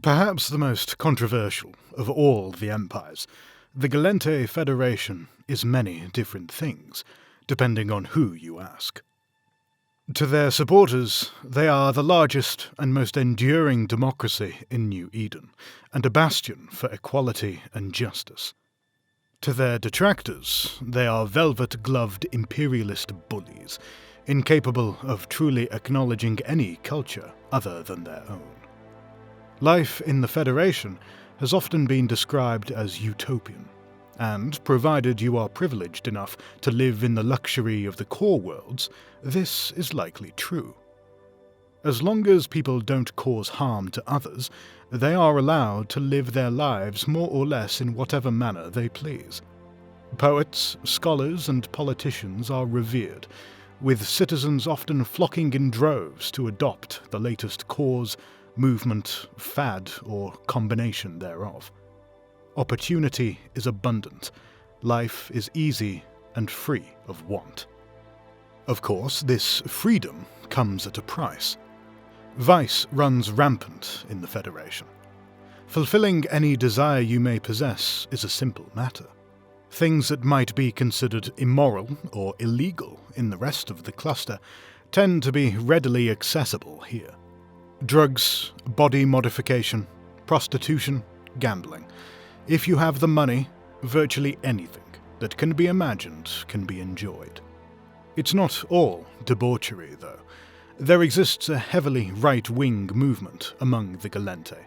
Perhaps the most controversial of all the empires, the Galente Federation is many different things, depending on who you ask. To their supporters, they are the largest and most enduring democracy in New Eden, and a bastion for equality and justice. To their detractors, they are velvet-gloved imperialist bullies, incapable of truly acknowledging any culture other than their own. Life in the Federation has often been described as utopian, and provided you are privileged enough to live in the luxury of the core worlds, this is likely true. As long as people don't cause harm to others, they are allowed to live their lives more or less in whatever manner they please. Poets, scholars, and politicians are revered, with citizens often flocking in droves to adopt the latest cause, movement, fad, or combination thereof. Opportunity is abundant, life is easy and free of want. Of course, this freedom comes at a price. Vice runs rampant in the Federation. Fulfilling any desire you may possess is a simple matter. Things that might be considered immoral or illegal in the rest of the cluster tend to be readily accessible here. Drugs, body modification, prostitution, gambling. If you have the money, virtually anything that can be imagined can be enjoyed. It's not all debauchery, though. There exists a heavily right-wing movement among the Gallente.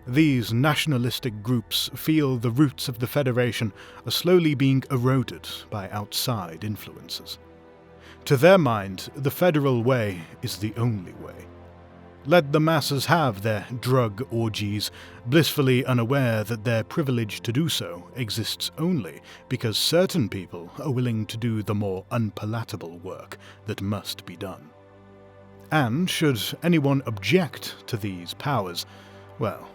These nationalistic groups feel the roots of the Federation are slowly being eroded by outside influences. To their mind, the federal way is the only way. Let the masses have their drug orgies, blissfully unaware that their privilege to do so exists only because certain people are willing to do the more unpalatable work that must be done. And should anyone object to these powers, well,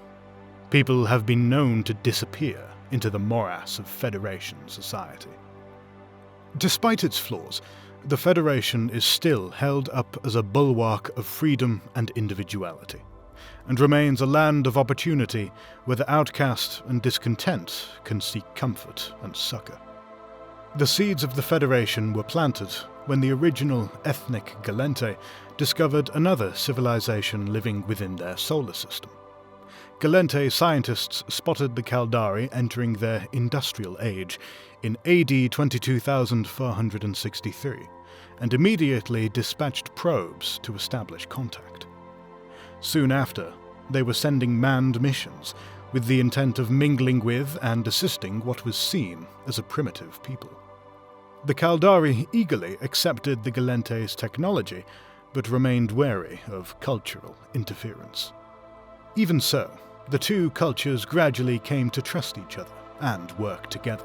people have been known to disappear into the morass of Federation society. Despite its flaws, the Federation is still held up as a bulwark of freedom and individuality, and remains a land of opportunity where the outcast and discontent can seek comfort and succor. The seeds of the Federation were planted when the original ethnic Gallente discovered another civilization living within their solar system. Gallente scientists spotted the Caldari entering their industrial age in AD 22,463, and immediately dispatched probes to establish contact. Soon after, they were sending manned missions with the intent of mingling with and assisting what was seen as a primitive people. The Caldari eagerly accepted the Gallente's technology, but remained wary of cultural interference. Even so, the two cultures gradually came to trust each other and work together.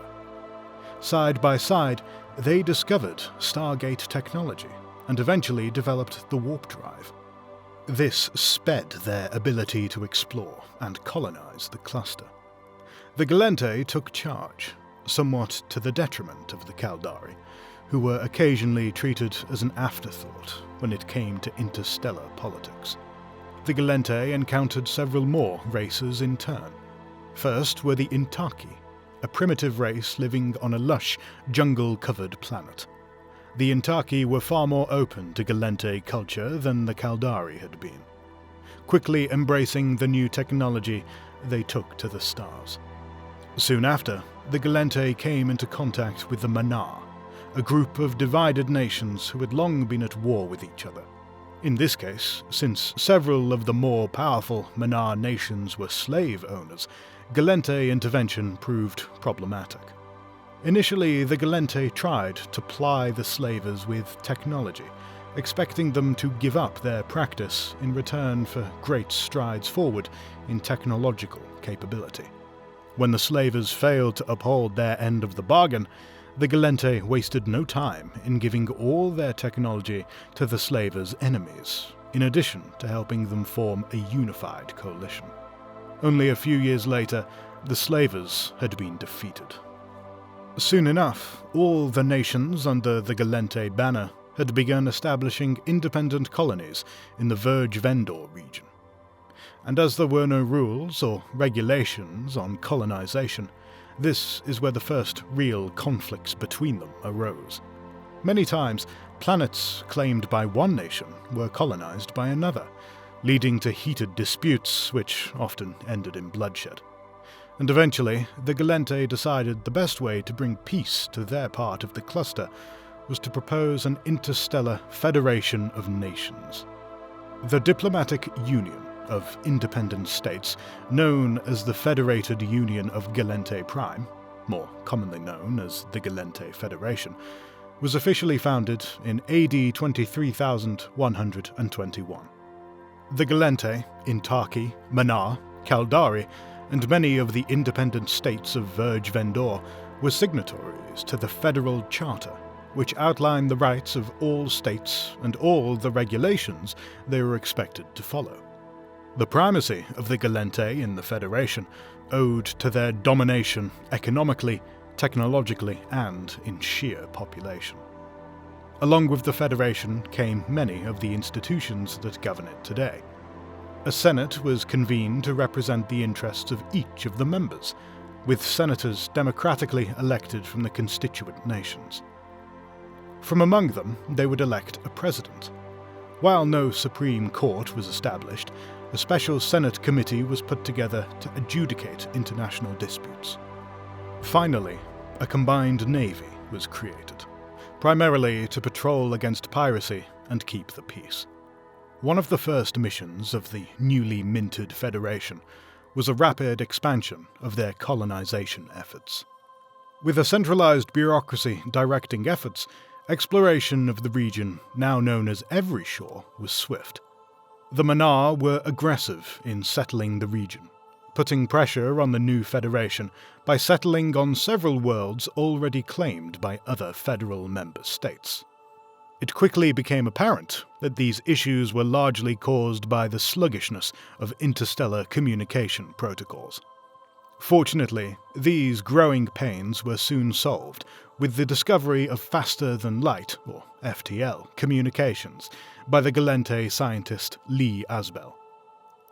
Side by side, they discovered Stargate technology and eventually developed the warp drive. This sped their ability to explore and colonize the cluster. The Gallente took charge, somewhat to the detriment of the Caldari, who were occasionally treated as an afterthought when it came to interstellar politics. The Gallente encountered several more races in turn. First were the Intaki, a primitive race living on a lush, jungle-covered planet. The Intaki were far more open to Gallente culture than the Caldari had been. Quickly embracing the new technology, they took to the stars. Soon after, the Gallente came into contact with the Amarr, a group of divided nations who had long been at war with each other. In this case, since several of the more powerful Amarr nations were slave owners, Gallente intervention proved problematic. Initially, the Gallente tried to ply the slavers with technology, expecting them to give up their practice in return for great strides forward in technological capability. When the slavers failed to uphold their end of the bargain, the Gallente wasted no time in giving all their technology to the slavers' enemies, in addition to helping them form a unified coalition. Only a few years later, the slavers had been defeated. Soon enough, all the nations under the Gallente banner had begun establishing independent colonies in the Verge Vendor region. and as there were no rules or regulations on colonization, this is where the first real conflicts between them arose. Many times, planets claimed by one nation were colonized by another, leading to heated disputes which often ended in bloodshed. And eventually, the Gallente decided the best way to bring peace to their part of the cluster was to propose an interstellar federation of nations. The diplomatic union of independent states, known as the Federated Union of Gallente Prime, more commonly known as the Galente Federation, was officially founded in AD 23,121. The Gallente, Intaki, Mannar, Caldari, and many of the independent states of Verge Vendor were signatories to the Federal Charter, which outlined the rights of all states and all the regulations they were expected to follow. The primacy of the Gallente in the Federation owed to their domination economically, technologically, and in sheer population. Along with the Federation came many of the institutions that govern it today. A Senate was convened to represent the interests of each of the members, with senators democratically elected from the constituent nations. From among them, they would elect a president. While no Supreme Court was established, a special Senate committee was put together to adjudicate international disputes. Finally, a combined navy was created, primarily to patrol against piracy and keep the peace. One of the first missions of the newly minted Federation was a rapid expansion of their colonization efforts. With a centralized bureaucracy directing efforts, exploration of the region, now known as Every Shore, was swift. The Mannar were aggressive in settling the region, putting pressure on the new Federation by settling on several worlds already claimed by other federal member states. It quickly became apparent that these issues were largely caused by the sluggishness of interstellar communication protocols. Fortunately, these growing pains were soon solved with the discovery of faster-than-light, or FTL, communications by the Gallente scientist Lee Asbel.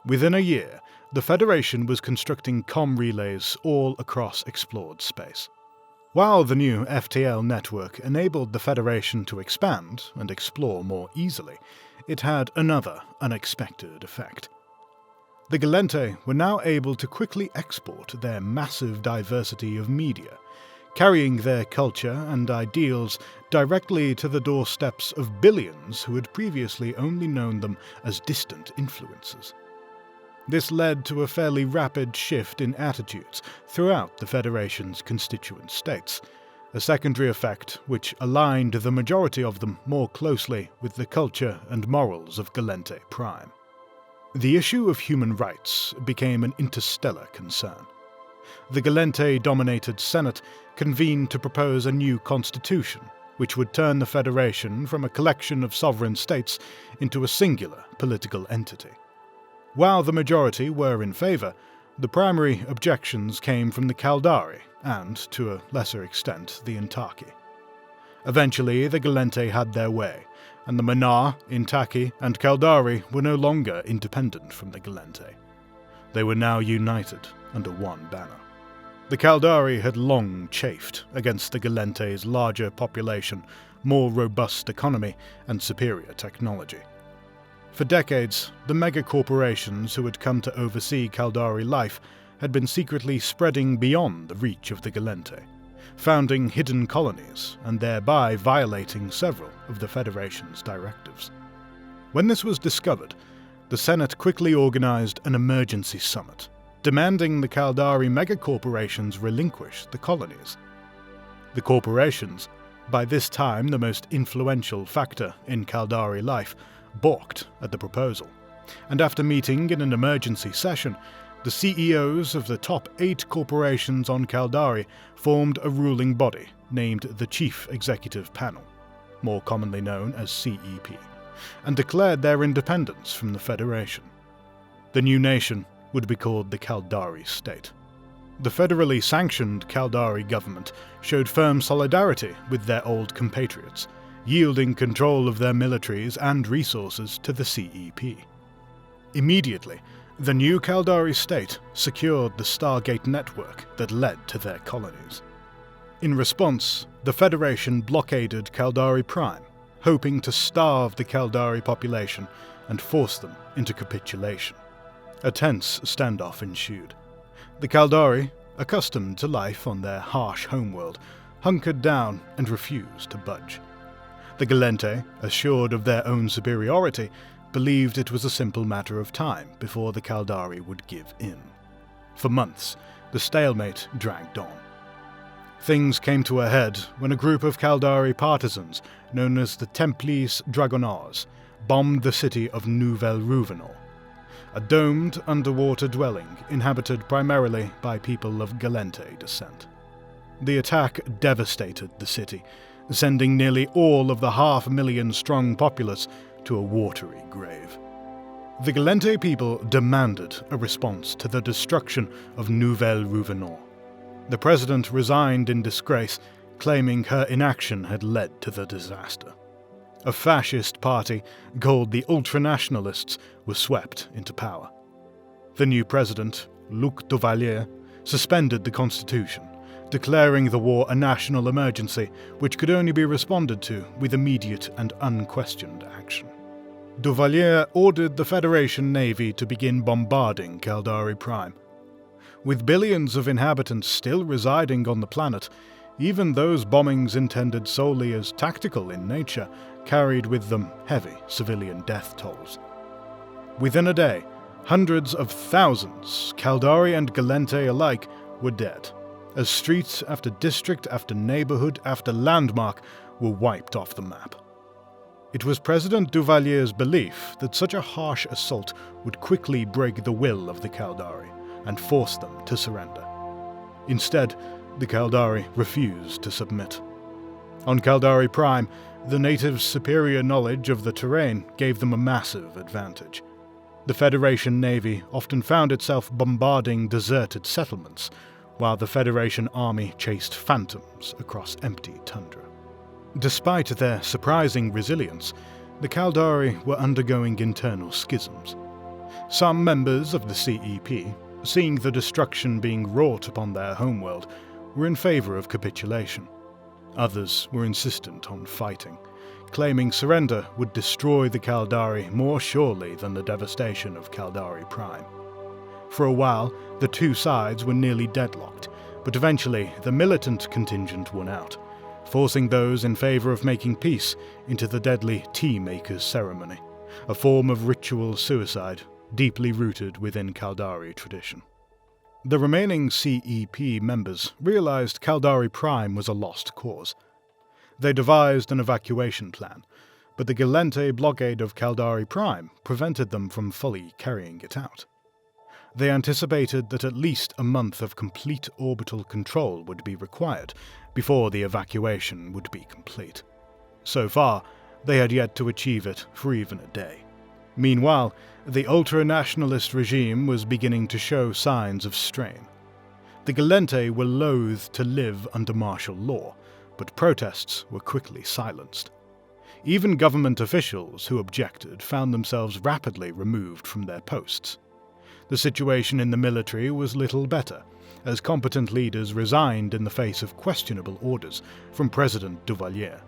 Within a year, the Federation was constructing comm relays all across explored space. While the new FTL network enabled the Federation to expand and explore more easily, it had another unexpected effect. The Gallente were now able to quickly export their massive diversity of media, carrying their culture and ideals directly to the doorsteps of billions who had previously only known them as distant influences. This led to a fairly rapid shift in attitudes throughout the Federation's constituent states, a secondary effect which aligned the majority of them more closely with the culture and morals of Gallente Prime. The issue of human rights became an interstellar concern. The Gallente-dominated Senate convened to propose a new constitution, which would turn the Federation from a collection of sovereign states into a singular political entity. While the majority were in favour, the primary objections came from the Caldari and, to a lesser extent, the Intaki. Eventually, the Gallente had their way, and the Mannar, Intaki, and Caldari were no longer independent from the Gallente. They were now united under one banner. The Caldari had long chafed against the Gallente's larger population, more robust economy, and superior technology. For decades, the mega-corporations who had come to oversee Caldari life had been secretly spreading beyond the reach of the Gallente, founding hidden colonies and thereby violating several of the Federation's directives. When this was discovered, the Senate quickly organized an emergency summit, demanding the Caldari megacorporations relinquish the colonies. The corporations, by this time the most influential factor in Caldari life, balked at the proposal, and after meeting in an emergency session, the CEOs of the top 8 corporations on Caldari formed a ruling body named the Chief Executive Panel, more commonly known as CEP, and declared their independence from the Federation. The new nation would be called the Caldari State. The federally sanctioned Caldari government showed firm solidarity with their old compatriots, yielding control of their militaries and resources to the CEP. Immediately, The new Caldari state secured the Stargate network that led to their colonies. In response, the Federation blockaded Caldari Prime, hoping to starve the Caldari population and force them into capitulation. A tense standoff ensued. The Caldari, accustomed to life on their harsh homeworld, hunkered down and refused to budge. The Gallente, assured of their own superiority, believed it was a simple matter of time before the Caldari would give in. For months, the stalemate dragged on. Things came to a head when a group of Caldari partisans, known as the Templis Dragonars, bombed the city of Nouvelle Rouvenor, a domed underwater dwelling inhabited primarily by people of Gallente descent. The attack devastated the city, sending nearly all of the 500,000-strong populace to a watery grave. The Gallente people demanded a response to the destruction of Nouvelle Rouvenor. The president resigned in disgrace, claiming her inaction had led to the disaster. A fascist party, called the Ultranationalists, was swept into power. The new president, Luc Duvalier, suspended the constitution, declaring the war a national emergency which could only be responded to with immediate and unquestioned action. Duvalier ordered the Federation Navy to begin bombarding Caldari Prime. With billions of inhabitants still residing on the planet, even those bombings intended solely as tactical in nature carried with them heavy civilian death tolls. Within a day, hundreds of thousands, Caldari and Gallente alike, were dead, as street after district after neighborhood after landmark were wiped off the map. It was President Duvalier's belief that such a harsh assault would quickly break the will of the Caldari and force them to surrender. Instead, the Caldari refused to submit. On Caldari Prime, the natives' superior knowledge of the terrain gave them a massive advantage. The Federation Navy often found itself bombarding deserted settlements, while the Federation Army chased phantoms across empty tundra. Despite their surprising resilience, the Caldari were undergoing internal schisms. Some members of the CEP, seeing the destruction being wrought upon their homeworld, were in favor of capitulation. Others were insistent on fighting, claiming surrender would destroy the Caldari more surely than the devastation of Caldari Prime. For a while, the two sides were nearly deadlocked, but eventually the militant contingent won out, forcing those in favor of making peace into the deadly Tea Maker's ceremony, a form of ritual suicide deeply rooted within Caldari tradition. The remaining CEP members realized Caldari Prime was a lost cause. They devised an evacuation plan, but the Gallente blockade of Caldari Prime prevented them from fully carrying it out. They anticipated that at least a month of complete orbital control would be required before the evacuation would be complete. So far, they had yet to achieve it for even a day. Meanwhile, the ultra-nationalist regime was beginning to show signs of strain. The Gallente were loath to live under martial law, but protests were quickly silenced. Even government officials who objected found themselves rapidly removed from their posts. The situation in the military was little better, as competent leaders resigned in the face of questionable orders from President Duvalier.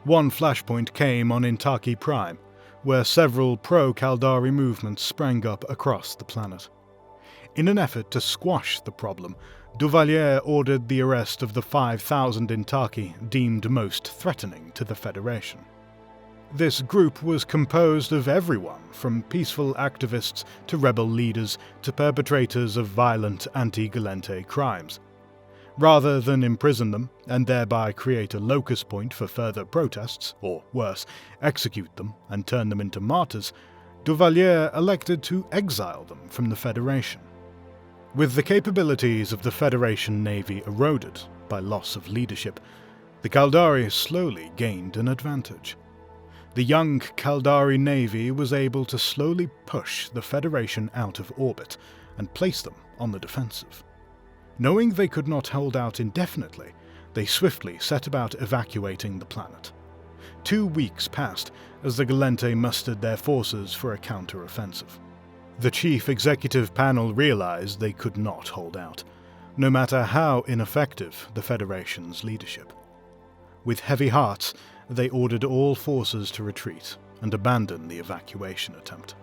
One flashpoint came on Intaki Prime, where several pro-Caldari movements sprang up across the planet. In an effort to squash the problem, Duvalier ordered the arrest of the 5,000 Intaki deemed most threatening to the Federation. This group was composed of everyone, from peaceful activists to rebel leaders to perpetrators of violent anti-Gallente crimes. Rather than imprison them and thereby create a locus point for further protests, or worse, execute them and turn them into martyrs, Duvalier elected to exile them from the Federation. With the capabilities of the Federation Navy eroded by loss of leadership, the Caldari slowly gained an advantage. The young Caldari Navy was able to slowly push the Federation out of orbit and place them on the defensive. Knowing they could not hold out indefinitely, they swiftly set about evacuating the planet. 2 weeks passed as the Gallente mustered their forces for a counter-offensive. The chief executive panel realized they could not hold out, no matter how ineffective the Federation's leadership. With heavy hearts, they ordered all forces to retreat and abandon the evacuation attempt.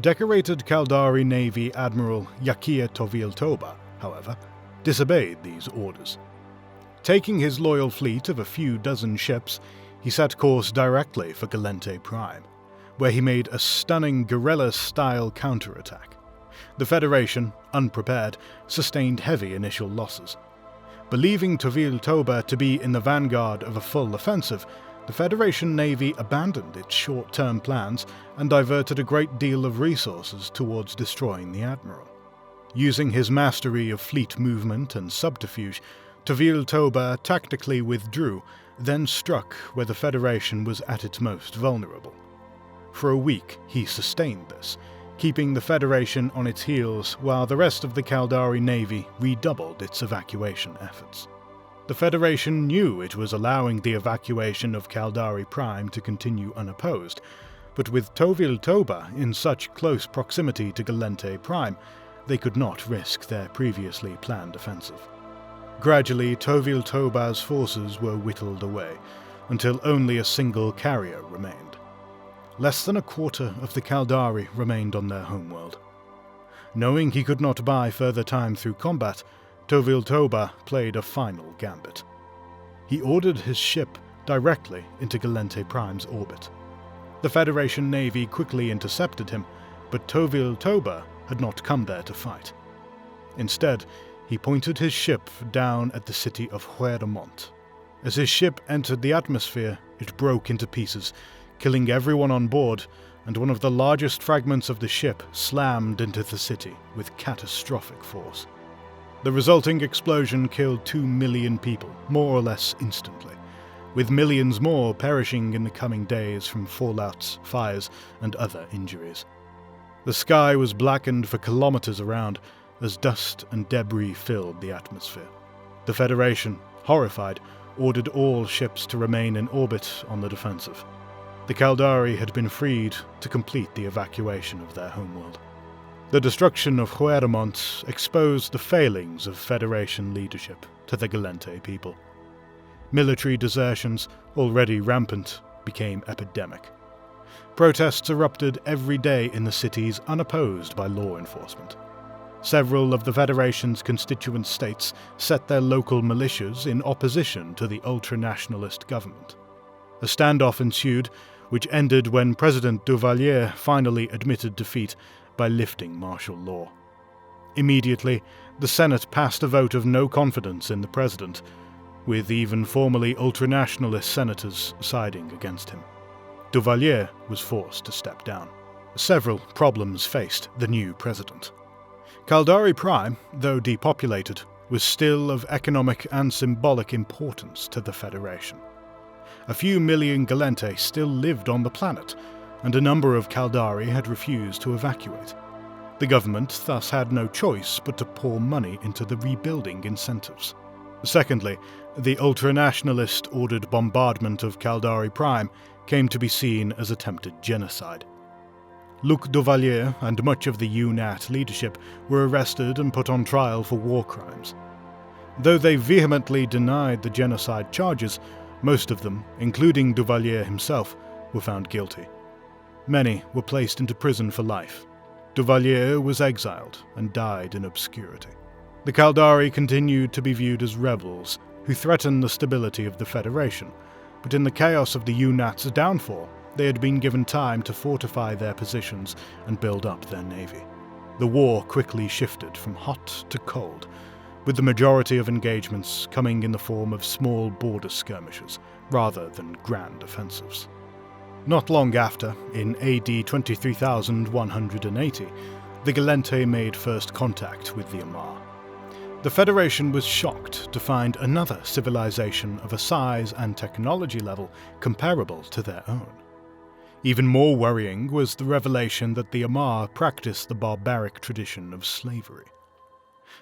Decorated Caldari Navy Admiral Yakia Toviltoba, however, disobeyed these orders. Taking his loyal fleet of a few dozen ships, he set course directly for Gallente Prime, where he made a stunning guerrilla-style counterattack. The Federation, unprepared, sustained heavy initial losses. Believing Toviltoba to be in the vanguard of a full offensive, the Federation Navy abandoned its short-term plans and diverted a great deal of resources towards destroying the Admiral. Using his mastery of fleet movement and subterfuge, Toviltoba tactically withdrew, then struck where the Federation was at its most vulnerable. For a week he sustained this, keeping the Federation on its heels while the rest of the Caldari Navy redoubled its evacuation efforts. The Federation knew it was allowing the evacuation of Caldari Prime to continue unopposed, but with Toviltoba in such close proximity to Gallente Prime, they could not risk their previously planned offensive. Gradually, Toviltoba's forces were whittled away, until only a single carrier remained. Less than a quarter of the Caldari remained on their homeworld. Knowing he could not buy further time through combat, Toviltoba played a final gambit. He ordered his ship directly into Gallente Prime's orbit. The Federation Navy quickly intercepted him, but Toviltoba had not come there to fight. Instead, he pointed his ship down at the city of Huermont. As his ship entered the atmosphere, it broke into pieces, killing everyone on board, and one of the largest fragments of the ship slammed into the city with catastrophic force. The resulting explosion killed 2 million people, more or less instantly, with millions more perishing in the coming days from fallouts, fires, and other injuries. The sky was blackened for kilometers around as dust and debris filled the atmosphere. The Federation, horrified, ordered all ships to remain in orbit on the defensive. The Caldari had been freed to complete the evacuation of their homeworld. The destruction of Huermont exposed the failings of Federation leadership to the Gallente people. Military desertions, already rampant, became epidemic. Protests erupted every day in the cities unopposed by law enforcement. Several of the Federation's constituent states set their local militias in opposition to the ultra-nationalist government. A standoff ensued, which ended when President Duvalier finally admitted defeat by lifting martial law. Immediately, the Senate passed a vote of no confidence in the president, with even formerly ultranationalist senators siding against him. Duvalier was forced to step down. Several problems faced the new president. Caldari Prime, though depopulated, was still of economic and symbolic importance to the Federation. A few million Gallente still lived on the planet, and a number of Caldari had refused to evacuate. The government thus had no choice but to pour money into the rebuilding incentives. Secondly, the ultranationalist ordered bombardment of Caldari Prime came to be seen as attempted genocide. Luc Duvalier and much of the UNAT leadership were arrested and put on trial for war crimes. Though they vehemently denied the genocide charges, most of them, including Duvalier himself, were found guilty. Many were placed into prison for life. Duvalier was exiled and died in obscurity. The Caldari continued to be viewed as rebels who threatened the stability of the Federation, but in the chaos of the UNAT's downfall, they had been given time to fortify their positions and build up their navy. The war quickly shifted from hot to cold, with the majority of engagements coming in the form of small border skirmishes rather than grand offensives. Not long after, in AD 23,180, the Gallente made first contact with the Amarr. The Federation was shocked to find another civilization of a size and technology level comparable to their own. Even more worrying was the revelation that the Amarr practiced the barbaric tradition of slavery.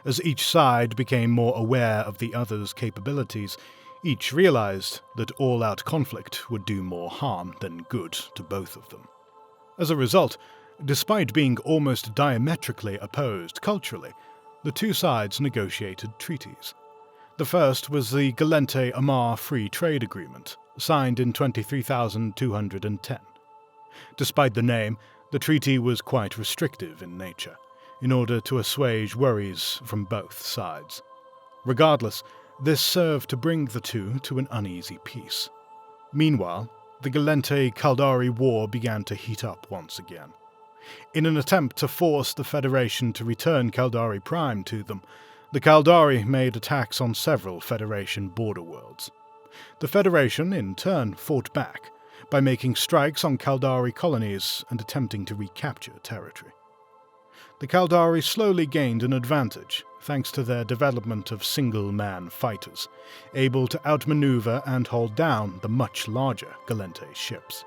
As each side became more aware of the other's capabilities, each realized that all-out conflict would do more harm than good to both of them. As a result, Despite being almost diametrically opposed culturally, the two sides negotiated treaties. The first was the Gallente Amarr Free Trade Agreement, signed in 23,210. Despite the name, the treaty was quite restrictive in nature, in order to assuage worries from both sides. Regardless, this served to bring the two to an uneasy peace. Meanwhile, the Gallente-Caldari War began to heat up once again. In an attempt to force the Federation to return Caldari Prime to them, the Caldari made attacks on several Federation border worlds. The Federation, in turn, fought back by making strikes on Caldari colonies and attempting to recapture territory. The Caldari slowly gained an advantage thanks to their development of single-man fighters, able to outmaneuver and hold down the much larger Gallente ships.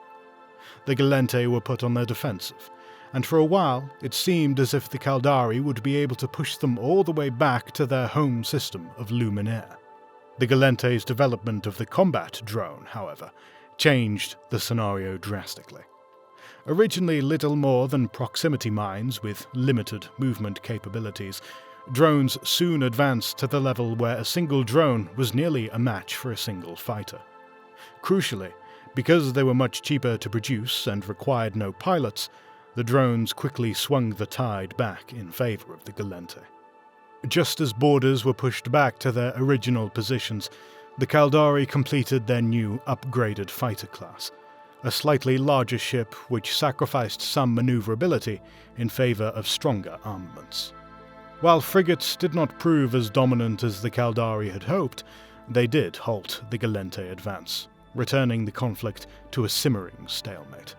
The Gallente were put on their defensive, and for a while it seemed as if the Caldari would be able to push them all the way back to their home system of Luminaire. The Gallente's development of the combat drone, however, changed the scenario drastically. Originally little more than proximity mines with limited movement capabilities, drones soon advanced to the level where a single drone was nearly a match for a single fighter. Crucially, because they were much cheaper to produce and required no pilots, the drones quickly swung the tide back in favor of the Gallente. Just as borders were pushed back to their original positions, the Caldari completed their new upgraded fighter class, a slightly larger ship which sacrificed some maneuverability in favor of stronger armaments. While frigates did not prove as dominant as the Caldari had hoped, they did halt the Gallente advance, returning the conflict to a simmering stalemate.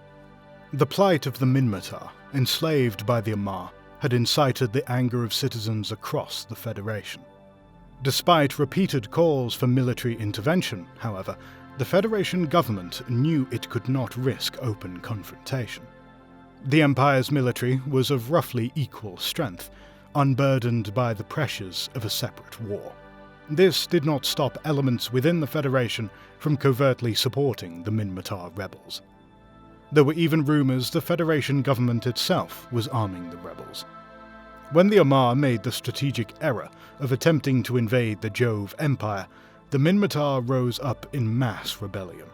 The plight of the Minmatar, enslaved by the Amarr, had incited the anger of citizens across the Federation. Despite repeated calls for military intervention, however, the Federation government knew it could not risk open confrontation. The Empire's military was of roughly equal strength, unburdened by the pressures of a separate war. This did not stop elements within the Federation from covertly supporting the Minmatar rebels. There were even rumors the Federation government itself was arming the rebels. When the Amarr made the strategic error of attempting to invade the Jove Empire, the Minmatar rose up in mass rebellion.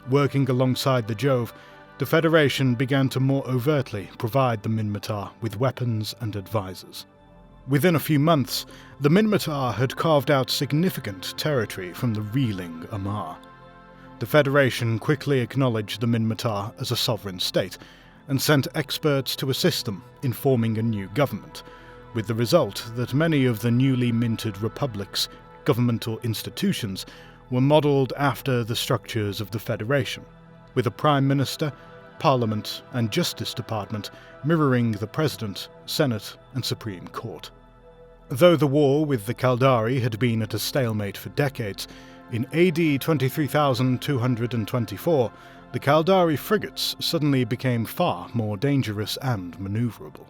Working alongside the Jove, the Federation began to more overtly provide the Minmatar with weapons and advisors. Within a few months, the Minmatar had carved out significant territory from the reeling Amarr. The Federation quickly acknowledged the Minmatar as a sovereign state, and sent experts to assist them in forming a new government, with the result that many of the newly minted republic's governmental institutions were modelled after the structures of the Federation, with a Prime Minister, Parliament and Justice Department mirroring the President, Senate and Supreme Court. Though the war with the Caldari had been at a stalemate for decades, in AD 23,224, the Caldari frigates suddenly became far more dangerous and maneuverable.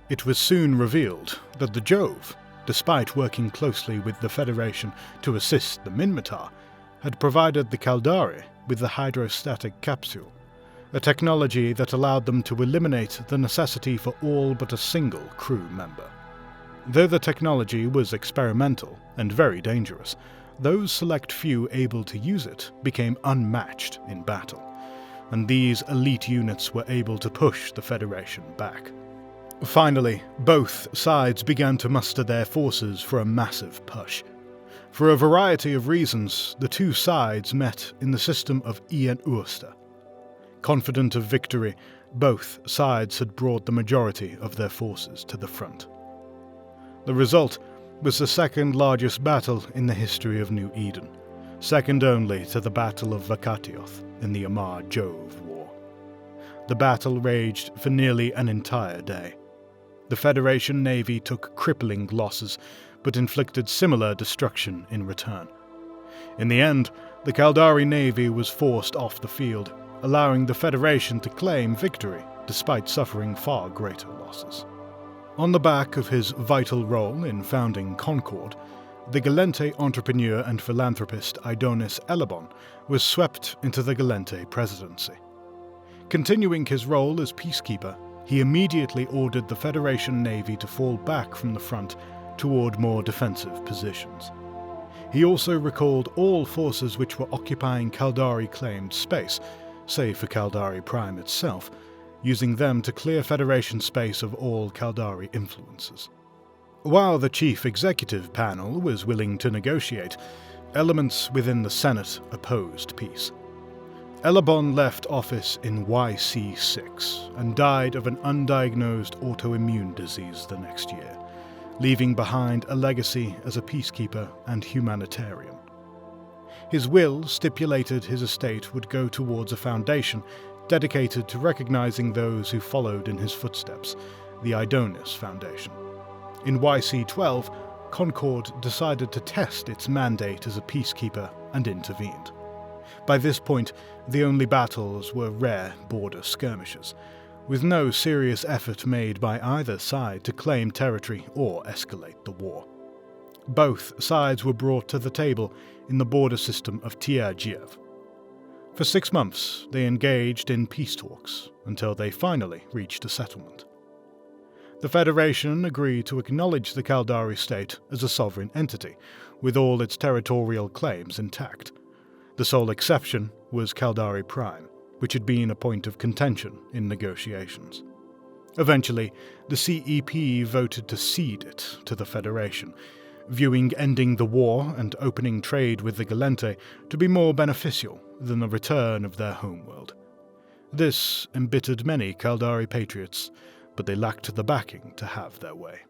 It was soon revealed that the Jove, despite working closely with the Federation to assist the Minmatar, had provided the Caldari with the hydrostatic capsule, a technology that allowed them to eliminate the necessity for all but a single crew member. Though the technology was experimental and very dangerous, those select few able to use it became unmatched in battle, and these elite units were able to push the Federation back. Finally, both sides began to muster their forces for a massive push. For a variety of reasons, the two sides met in the system of Ian Urster. Confident of victory, both sides had brought the majority of their forces to the front. The result was the second largest battle in the history of New Eden, second only to the Battle of Vakatioth in the Amarr-Jove War. The battle raged for nearly an entire day. The Federation Navy took crippling losses, but inflicted similar destruction in return. In the end, the Caldari Navy was forced off the field, allowing the Federation to claim victory despite suffering far greater losses. On the back of his vital role in founding Concord, the Gallente entrepreneur and philanthropist Idonis Elebon was swept into the Gallente presidency. Continuing his role as peacekeeper, he immediately ordered the Federation Navy to fall back from the front toward more defensive positions. He also recalled all forces which were occupying Caldari-claimed space, save for Caldari Prime itself, using them to clear Federation space of all Caldari influences. While the Chief Executive Panel was willing to negotiate, elements within the Senate opposed peace. Elabon left office in YC6 and died of an undiagnosed autoimmune disease the next year, leaving behind a legacy as a peacekeeper and humanitarian. His will stipulated his estate would go towards a foundation dedicated to recognizing those who followed in his footsteps, the Idonis Foundation. In YC12, Concord decided to test its mandate as a peacekeeper and intervened. By this point, the only battles were rare border skirmishes, with no serious effort made by either side to claim territory or escalate the war. Both sides were brought to the table in the border system of Tiergiev. For 6 months, they engaged in peace talks until they finally reached a settlement. The Federation agreed to acknowledge the Caldari state as a sovereign entity, with all its territorial claims intact. The sole exception was Caldari Prime, which had been a point of contention in negotiations. Eventually, the CEP voted to cede it to the Federation, viewing ending the war and opening trade with the Gallente to be more beneficial than the return of their homeworld. This embittered many Caldari patriots, but they lacked the backing to have their way.